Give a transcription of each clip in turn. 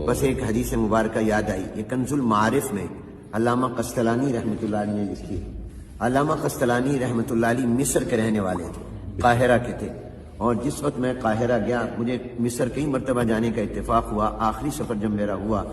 بس ایک حدیث مبارکہ یاد آئی، یہ کنز المعارف میں علامہ قسطلانی رحمۃ اللہ علیہ نے لکھی ہے۔ علامہ قسطلانی رحمۃ اللہ علیہ مصر کے رہنے والے تھے، قاہرہ کے تھے، اور جس وقت میں قاہرہ گیا، مجھے مصر کئی مرتبہ جانے کا اتفاق ہوا، آخری سفر جب میرا ہوا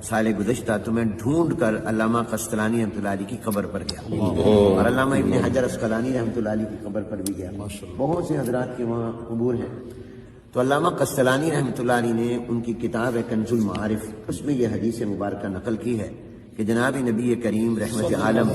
سال گزشتہ، تو میں ڈھونڈ کر علامہ قسطلانی رحمۃ اللہ علیہ کی قبر پر گیا، اور علامہ ابن حجر اسقلانی رحمۃ اللہ علیہ کی قبر پر بھی گیا۔ بہت سے حضرات کے وہاں قبور ہیں۔ تو علامہ قسطلانی رحمۃ اللہ علیہ نے ان کی کتاب ہے کنز المعارف، اس میں یہ حدیث مبارکہ نقل کی ہے کہ جناب نبی کریم رحمت عالم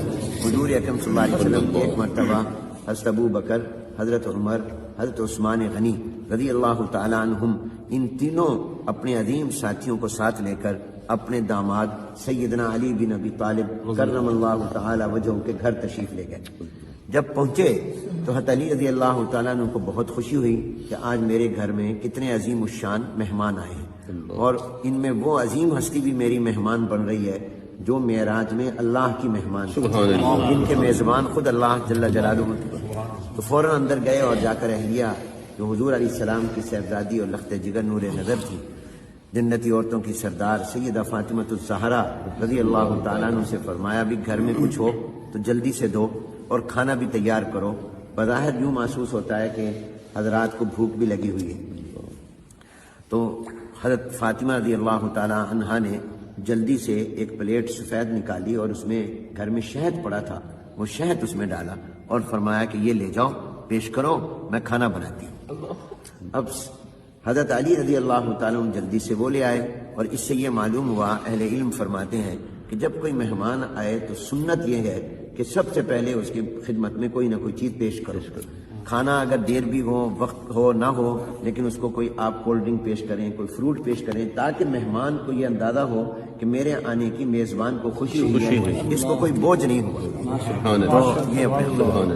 حضور اکرم صلی اللہ علیہ وسلم ایک مرتبہ حضرت ابو بکر، حضرت عمر، حضرت عثمان غنی رضی اللہ تعالیٰ عنہم، ان تینوں اپنے عظیم ساتھیوں کو ساتھ لے کر اپنے داماد سیدنا علی بن ابی طالب کرم اللہ تعالی وجہہ کے گھر تشریف لے گئے۔ جب پہنچے تو حضرت علی رضی اللہ تعالیٰ عنہ کو بہت خوشی ہوئی کہ آج میرے گھر میں کتنے عظیم الشان مہمان آئے ہیں، اور ان میں وہ عظیم ہستی بھی میری مہمان بن رہی ہے جو معراج میں اللہ کی مہمان، جن کے میزبان خود اللہ جل جلالہ۔ تو فوراً اندر گئے اور جا کر اہلیہ جو حضور علیہ السلام کی صاحبزادی اور لخت جگر نور نظر تھی، جنتی عورتوں کی سردار سیدہ فاطمۃ الزہرا رضی اللہ تعالیٰ عنہ سے فرمایا بھی گھر میں کچھ ہو تو جلدی سے دو اور کھانا بھی تیار کرو۔ بظاہر یوں محسوس ہوتا ہے کہ حضرات کو بھوک بھی لگی ہوئی ہے۔ تو حضرت فاطمہ رضی اللہ تعالیٰ عنہا نے جلدی سے ایک پلیٹ سفید نکالی اور اس میں گھر میں شہد پڑا تھا، وہ شہد اس میں ڈالا اور فرمایا کہ یہ لے جاؤ، پیش کرو، میں کھانا بناتی ہوں۔ اب حضرت علی رضی اللہ تعالیٰ عنہ جلدی سے وہ لے آئے، اور اس سے یہ معلوم ہوا، اہل علم فرماتے ہیں کہ جب کوئی مہمان آئے تو سنت یہ ہے کہ سب سے پہلے اس کی خدمت میں کوئی نہ کوئی چیز پیش کرو۔ کھانا اگر دیر بھی ہو، وقت ہو نہ ہو، لیکن اس کو کوئی آپ کولڈ ڈرنک پیش کریں، کوئی فروٹ پیش کریں، تاکہ مہمان کو یہ اندازہ ہو کہ میرے آنے کی میزبان کو خوشی ہوئی ہے، اس کو کوئی بوجھ نہیں ہوا۔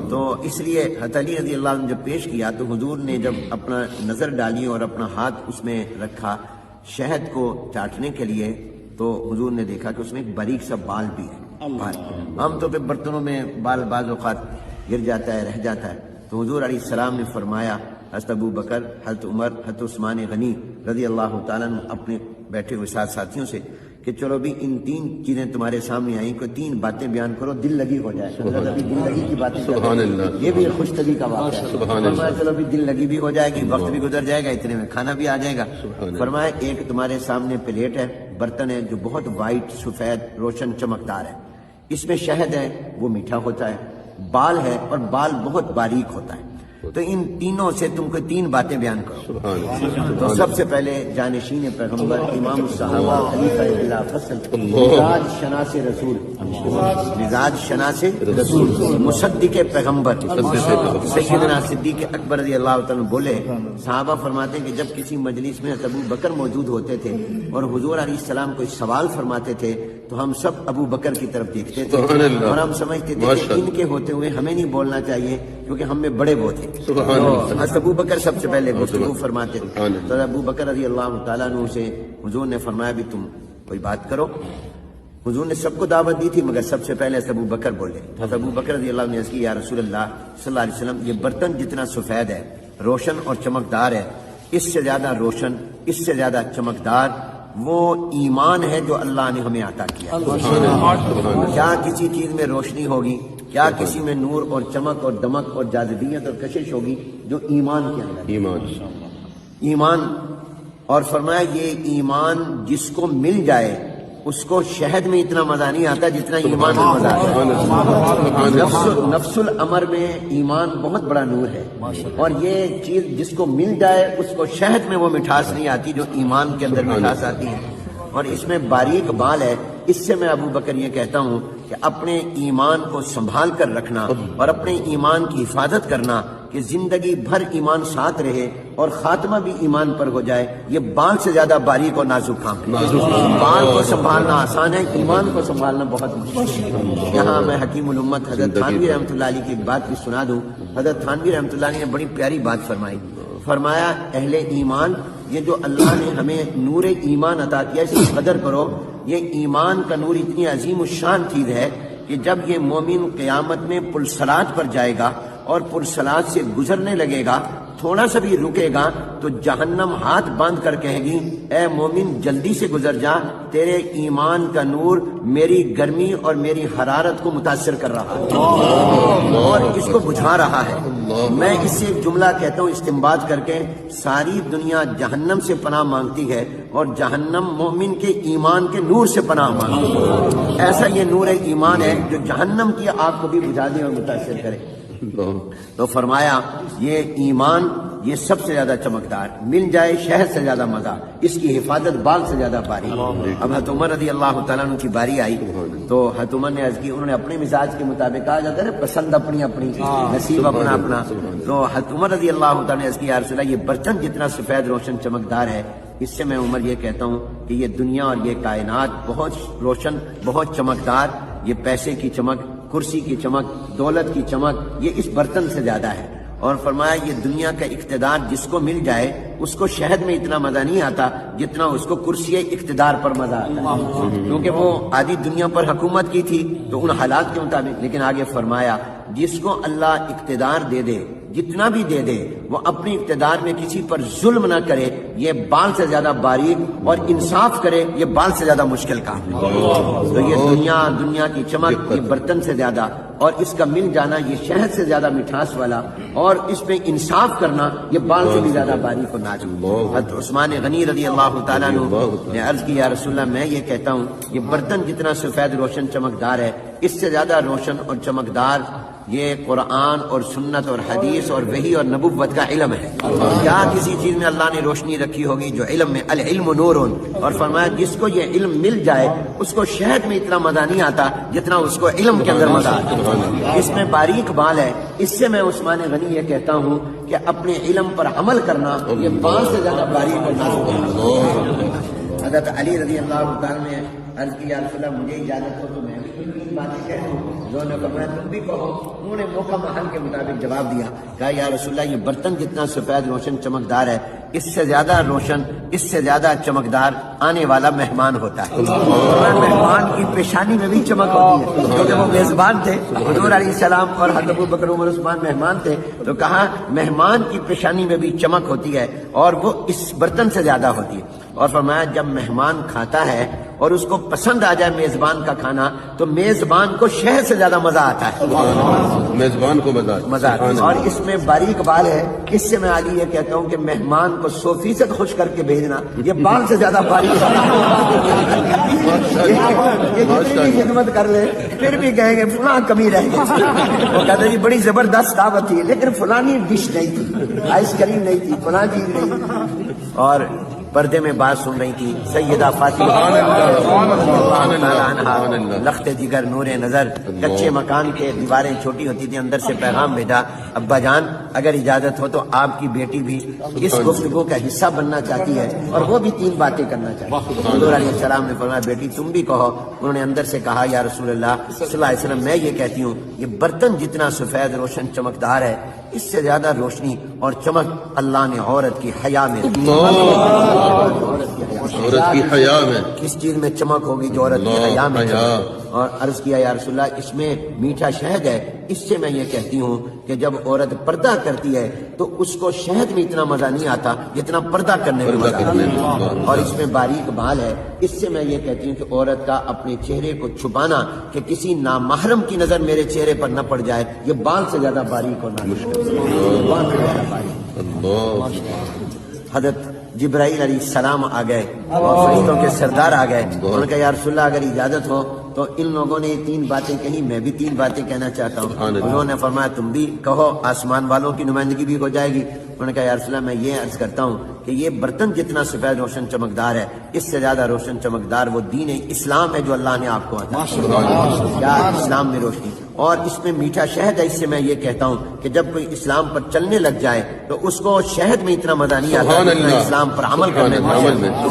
تو اس لیے حضرت علی رضی اللہ عنہ جب پیش کیا تو حضور نے جب اپنا نظر ڈالی اور اپنا ہاتھ اس میں رکھا شہد کو چاٹنے کے لیے، تو حضور نے دیکھا کہ اس میں ایک باریک سا بال بھی ہے۔ عام طور پہ برتنوں میں بال بعض اوقات گر جاتا ہے، رہ جاتا ہے، تو حضور علیہ السلام نے فرمایا حضرت ابو بکر، حضرت عمر، حضرت عثمان غنی رضی اللہ تعالیٰ عنہ اپنے بیٹھے ہوئے ساتھ ساتھیوں سے کہ چلو بھی ان تین چیزیں تمہارے سامنے آئیں، کوئی تین باتیں بیان کرو، دل لگی ہو جائے۔ ابھی دل لگی کی باتیں سبحان اللہ، یہ بھی خوش طبی کا واقعہ ہے۔ فرمایا چلو بھی دل لگی بھی ہو جائے گی، وقت بھی گزر جائے گا، اتنے میں کھانا بھی آ جائے گا۔ فرمایا ایک تمہارے سامنے پلیٹ ہے، برتن ہے جو بہت وائٹ، سفید، روشن، چمکدار ہے، اس میں شہد ہے، وہ میٹھا ہوتا ہے، بال ہے اور بال بہت باریک ہوتا ہے، تو ان تینوں سے تم کو تین باتیں بیان کرو۔ تو سب سے پہلے جانشین پیغمبر، امام الصحابہ، خلیفہ بلا فصل، مزاج شناس رسول، مزاج شناس رسول، مصدق پیغمبر سیدنا صدیق اکبر رضی اللہ تعالیٰ بولے، صحابہ فرماتے ہیں کہ جب کسی مجلس میں ابو بکر موجود ہوتے تھے اور حضور علیہ السلام کوئی سوال فرماتے تھے تو ہم سب ابو بکر کی طرف دیکھتے تھے اور ہم سمجھتے تھے کہ ان کے ہوتے ہوئے ہمیں نہیں بولنا چاہیے کیونکہ ہم میں بڑے وہ تھے۔ ابو بکر سب سے پہلے گفتگو فرماتے تھے، تو ابو بکر رضی اللہ تعالیٰ عنہ سے حضور نے فرمایا بھی تم کوئی بات کرو۔ حضور نے سب کو دعوت دی تھی مگر سب سے پہلے ابو بکر بولے۔ ابو بکر رضی اللہ عنہ نے عرض کی، یا رسول اللہ صلی اللہ علیہ وسلم، یہ برتن جتنا سفید ہے، روشن اور چمکدار ہے، اس سے زیادہ روشن، اس سے زیادہ چمکدار وہ ایمان ہے جو اللہ نے ہمیں عطا کیا۔ کیا کسی چیز میں روشنی ہوگی، کیا کسی میں نور اور چمک اور دمک اور جاذبیت اور کشش ہوگی جو ایمان کے اندر ایمان۔ اور فرمایا یہ ایمان جس کو مل جائے اس کو شہد میں اتنا مزہ نہیں آتا جتنا ایمان میں مزہ آتا ہے۔ نفس الامر میں ایمان بہت بڑا نور ہے، اور یہ چیز جس کو مل جائے اس کو شہد میں وہ مٹھاس نہیں آتی جو ایمان کے اندر مٹھاس آتی ہے، اور اس میں باریک بال ہے۔ اس سے میں ابو بکر یہ کہتا ہوں کہ اپنے ایمان کو سنبھال کر رکھنا اور اپنے ایمان کی حفاظت کرنا کہ زندگی بھر ایمان ساتھ رہے اور خاتمہ بھی ایمان پر ہو جائے، یہ بال سے زیادہ باریک اور نازک کام ہے۔ بال کو سنبھالنا آسان ہے، ایمان کو سنبھالنا بہت مشکل ہے۔ یہاں میں حکیم الامت حضرت تھانوی رحمۃ اللہ علیہ کی ایک بات بھی سنا دوں۔ حضرت تھانوی رحمۃ اللہ علیہ نے بڑی پیاری بات فرمائی، فرمایا اہل ایمان، یہ جو اللہ نے ہمیں نور ایمان عطا کیا اس کی قدر کرو۔ یہ ایمان کا نور اتنی عظیم الشان چیز ہے کہ جب یہ مومن قیامت میں پرصلات پر جائے گا اور پرصلات سے گزرنے لگے گا تھوڑا سا بھی رکے گا تو جہنم ہاتھ باندھ کر کہے گی اے مومن جلدی سے گزر جا، تیرے ایمان کا نور میری گرمی اور میری حرارت کو متاثر کر رہا ہے اور اس کو بجھا رہا ہے۔ میں اس سے ایک جملہ کہتا ہوں استنباط کر کے، ساری دنیا جہنم سے پناہ مانگتی ہے اور جہنم مومن کے ایمان کے نور سے پناہ مانگتی ہے۔ ایسا یہ نور ایمان ہے جو جہنم کی آگ کو بھی بجھا دے اور متاثر کرے۔ تو فرمایا یہ ایمان یہ سب سے زیادہ چمکدار، مل جائے شہد سے زیادہ مزہ، اس کی حفاظت بال سے زیادہ باری۔ اب حضرت عمر رضی اللہ تعالیٰ عنہ کی باری آئی تو حضرت عمر نے عرض کی، انہوں نے اپنے مزاج کے مطابق کہا جاتا ہے پسند اپنی اپنی، نصیب اپنا اپنا۔ تو حضرت عمر رضی اللہ تعالیٰ نے عرض کی یا رسول اللہ یہ برتن جتنا سفید روشن چمکدار ہے، اس سے میں عمر یہ کہتا ہوں کہ یہ دنیا اور یہ کائنات بہت روشن بہت چمکدار، یہ پیسے کی چمک، کرسی کی چمک، دولت کی چمک یہ اس برتن سے زیادہ ہے۔ اور فرمایا یہ دنیا کا اقتدار جس کو مل جائے اس کو شہد میں اتنا مزہ نہیں آتا جتنا اس کو کرسی اقتدار پر مزہ آتا ہے، کیونکہ وہ آدھی دنیا پر حکومت کی تھی تو ان حالات کے مطابق۔ لیکن آگے فرمایا جس کو اللہ اقتدار دے دے، جتنا بھی دے دے، وہ اپنی اقتدار میں کسی پر ظلم نہ کرے، یہ بال سے زیادہ باریک، اور انصاف کرے یہ بال سے زیادہ مشکل کام ہے۔ تو یہ دنیا کی چمک یہ برتن سے زیادہ، اور اس کا مل جانا یہ شہد سے زیادہ مٹھاس والا، اور اس میں انصاف کرنا یہ بال سے بھی زیادہ باریک اور نازک۔ حضرت عثمان غنی رضی اللہ تعالیٰ عنہ نے عرض کی یا رسول اللہ میں یہ کہتا ہوں یہ برتن جتنا سفید روشن چمکدار ہے، اس سے زیادہ روشن اور چمکدار یہ قرآن اور سنت اور حدیث اور وحی اور نبوت کا علم ہے۔ کیا کسی چیز میں اللہ نے روشنی رکھی ہوگی جو علم میں، العلم نور، اور فرمایا جس کو یہ علم مل جائے اس کو شہد میں اتنا مزہ نہیں آتا جتنا اس کو علم کے اندر مزہ آتا۔ اس میں باریک بال ہے، اس سے میں عثمان غنی یہ کہتا ہوں کہ اپنے علم پر عمل کرنا یہ بال سے زیادہ باریک اور نازک ہے۔ حضرت علی رضی اللہ تعالیٰ نے عرض کی یا رسول اللہ مجھے اجازت ہو تو میں بھی تین باتیں کہہ دوں۔ انہوں نے فرمایا تم بھی کہو۔ انہوں نے موقع محل کے مطابق جواب دیا، کہا یا رسول اللہ یہ برتن جتنا سفید روشن چمکدار ہے، اس سے زیادہ روشن، اس سے زیادہ چمکدار آنے والا مہمان ہوتا ہے۔ مہمان کی پیشانی میں بھی چمک ہوتی ہے، کیونکہ وہ میزبان تھے، حضور علیہ السلام اور حضرت ابو بکر عمر عثمان مہمان تھے، تو کہا مہمان کی پیشانی میں بھی چمک ہوتی ہے اور وہ اس برتن سے زیادہ ہوتی ہے۔ اور فرمایا جب مہمان کھاتا ہے اور اس کو پسند آ جائے میزبان کا کھانا تو میزبان کو شہد سے زیادہ مزہ آتا ہے، میزبان کو مزہ آتا ہے۔ اور اس میں باریک بال ہے، اس سے میں آگے یہ کہتا ہوں کہ مہمان کو 100% خوش کر کے بھیجنا یہ بال سے زیادہ باریک ہے۔ یہ جتنی بھی خدمت کر لے پھر بھی کہیں گے فلاں کمی رہ گئی، وہ کہتے جی بڑی زبردست دعوت تھی لیکن فلانی ڈش نہیں تھی، آئس کریم نہیں تھی، فلاں چیز نہیں تھی۔ اور پردے میں بات سن رہی تھی سیدہ فاطمہ لخت جگر نور نظر، کچے مکان کے دیواریں چھوٹی ہوتی تھی، اندر سے پیغام بھیجا ابا جان اگر اجازت ہو تو آپ کی بیٹی بھی اس گفتگو کا حصہ بننا چاہتی ہے اور وہ بھی 3 باتیں کرنا چاہتی ہے۔ حضور علیہ السلام نے فرمایا بیٹی تم بھی کہو۔ انہوں نے اندر سے کہا یا رسول اللہ صلی اللہ علیہ وسلم میں یہ کہتی ہوں یہ برتن جتنا سفید روشن چمکدار ہے اس سے زیادہ روشنی اور چمک اللہ نے عورت کی حیا میں، عورت کی حیا میں، کس چیز میں چمک ہوگی جو عورت کی حیا میں چمک۔ اور عرض کیا یا رسول اللہ اس میں میٹھا شہد ہے، اس سے میں یہ کہتی ہوں کہ جب عورت پردہ کرتی ہے تو اس کو شہد میں اتنا مزہ نہیں آتا جتنا پردہ کرنے میں مزہ آتا ہے، اور اس میں باریک بال ہے، اس سے میں یہ کہتی ہوں کہ عورت کا اپنے چہرے کو چھپانا کہ کسی نامحرم کی نظر میرے چہرے پر نہ پڑ جائے یہ بال سے زیادہ باریک اور حضرت جبرائیل علیہ السلام آ گئے اور فرشتوں کے سردار آ گئے، انہوں نے کہا یا رسول اللہ اگر اجازت ہو تو ان لوگوں نے 3 باتیں کہی، میں بھی 3 باتیں کہنا چاہتا ہوں۔ انہوں نے فرمایا تم بھی کہو، آسمان والوں کی نمائندگی بھی ہو جائے گی۔ انہوں نے کہا یا رسول اللہ میں یہ عرض کرتا ہوں کہ یہ برتن جتنا سفید روشن چمکدار ہے اس سے زیادہ روشن چمکدار وہ دین اسلام ہے جو اللہ نے آپ کو عطا کیا، اسلام میں روشنی، اور اس میں میٹھا شہد ہے۔ اس سے میں یہ کہتا ہوں کہ جب کوئی اسلام پر چلنے لگ جائے تو اس کو شہد میں اتنا مزہ نہیں آتا جتنا اسلام پر عمل کرنے میں،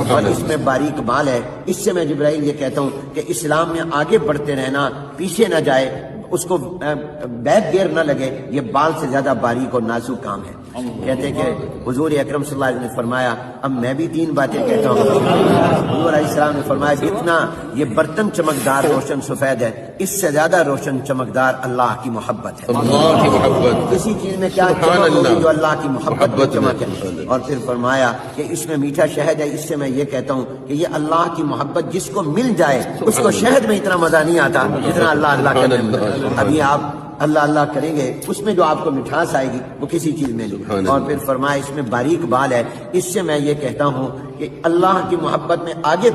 اور اس میں باریک بال ہے۔ اس سے میں جبرائیل یہ کہتا ہوں کہ اسلام میں آگے بڑھتے رہنا، پیچھے نہ جائے، اس کو بیک گیئر نہ لگے، یہ بال سے زیادہ باریک اور نازک کام ہے۔ کہتے ہیں کہ حضور اکرم صلی اللہ علیہ وسلم نے فرمایا اب میں بھی 3 باتیں کہتا ہوں۔ حضور علیہ السلام نے فرمایا جتنا یہ برتن چمکدار روشن سفید ہے اس سے زیادہ روشن چمکدار اللہ کی محبت ہے. اللہ کی محبت. کسی چیز میں کیا چمک ہوگی جو اللہ کی محبت میں چمک ہے. اور پھر فرمایا کہ اس میں میٹھا شہد ہے. اس سے میں یہ کہتا ہوں کہ یہ اللہ کی محبت جس کو مل جائے اس کو شہد میں اتنا مزہ نہیں آتا جتنا اللہ اللہ کرنے میں. ابھی آپ اللہ اللہ کریں گے اس میں جو آپ کو مٹھاس آئے گی وہ کسی چیز میں نہیں. اور پھر فرمایا اس میں باریک بال ہے. اس سے میں یہ کہتا ہوں کہ اللہ کی محبت میں آگے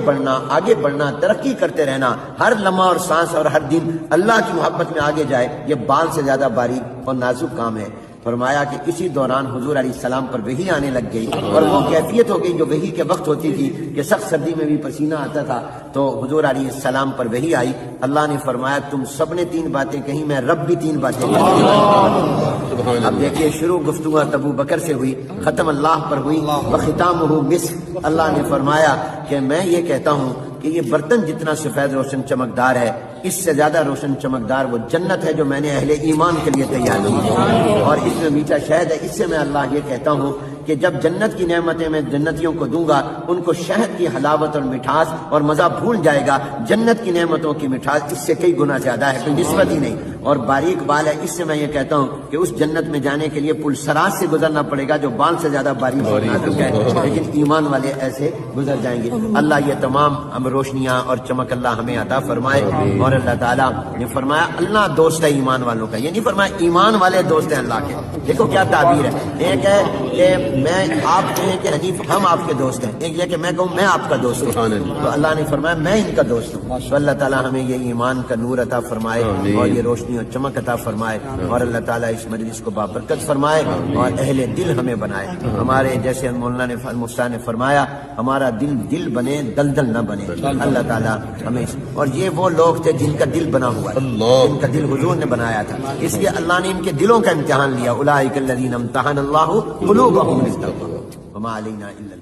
بڑھنا ترقی کرتے رہنا ہر لمحہ اور سانس اور ہر دن اللہ کی محبت میں آگے جائے یہ بال سے زیادہ باریک اور نازک کام ہے. فرمایا کہ اسی دوران حضور علیہ السلام پر وحی آنے لگ گئی اور وہ کیفیت ہو گئی جو وحی کے وقت ہوتی تھی کہ سخت سردی میں بھی پسینہ آتا تھا. تو حضور علیہ السلام پر وحی آئی. اللہ نے فرمایا تم سب نے 3 باتیں کہیں میں رب بھی 3 باتیں کہیں. اب دیکھیے شروع گفتگو ابو بکر سے ہوئی ختم اللہ پر ہوئی وختامہ مسک. اللہ نے فرمایا کہ میں یہ کہتا ہوں کہ یہ برتن جتنا سفید روشن چمکدار ہے اس سے زیادہ روشن چمکدار وہ جنت ہے جو میں نے اہل ایمان کے لیے تیار کی ہے. اور اس میں میٹھا شہد ہے. اس سے میں اللہ یہ کہتا ہوں کہ جب جنت کی نعمتیں میں جنتیوں کو دوں گا ان کو شہد کی حلاوت اور مٹھاس اور مزہ بھول جائے گا. جنت کی نعمتوں کی مٹھاس اس سے کئی گنا زیادہ ہے کوئی نسبت ہی نہیں. اور باریک بال ہے. اس سے میں یہ کہتا ہوں کہ اس جنت میں جانے کے لیے پل سراج سے گزرنا پڑے گا جو بال سے زیادہ باریک اور نازک ہے لیکن ایمان والے ایسے گزر جائیں گے. اللہ یہ تمام ہم روشنیاں اور چمک اللہ ہمیں عطا فرمائے. اور اللہ تعالیٰ نے فرمایا اللہ دوست ہے ایمان والوں کا. یہ نہیں فرمایا ایمان والے دوست ہیں اللہ کے. دیکھو کیا تعبیر ہے. ایک ہے کہ میں آپ کہیں کہ حنیف ہم آپ کے دوست ہیں. ایک یہ کہ میں کہوں میں آپ کا دوست ہوں. تو اللہ نے فرمایا میں ان کا دوست ہوں. تو اللہ تعالیٰ ہمیں یہ ایمان کا نور عطا فرمائے اور یہ روشنی اور چمک عطا فرمائے. اور اللہ تعالیٰ اس مجلس کو بابرکت فرمائے اور اہل دل ہمیں بنائے. ہمارے جیسے مولانا نے مفتیٰ نے فرمایا ہمارا دل بنے دلدل نہ بنے. اللہ تعالیٰ ہمیں اور یہ وہ لوگ تھے جن کا دل بنا ہوا ہے جن کا دل حضور نے بنایا تھا. اس لیے اللہ نے ان کے دلوں کا امتحان لیا. اولئک الذین امتحن اللہ قلوبہم للتقویٰ وما علینا الا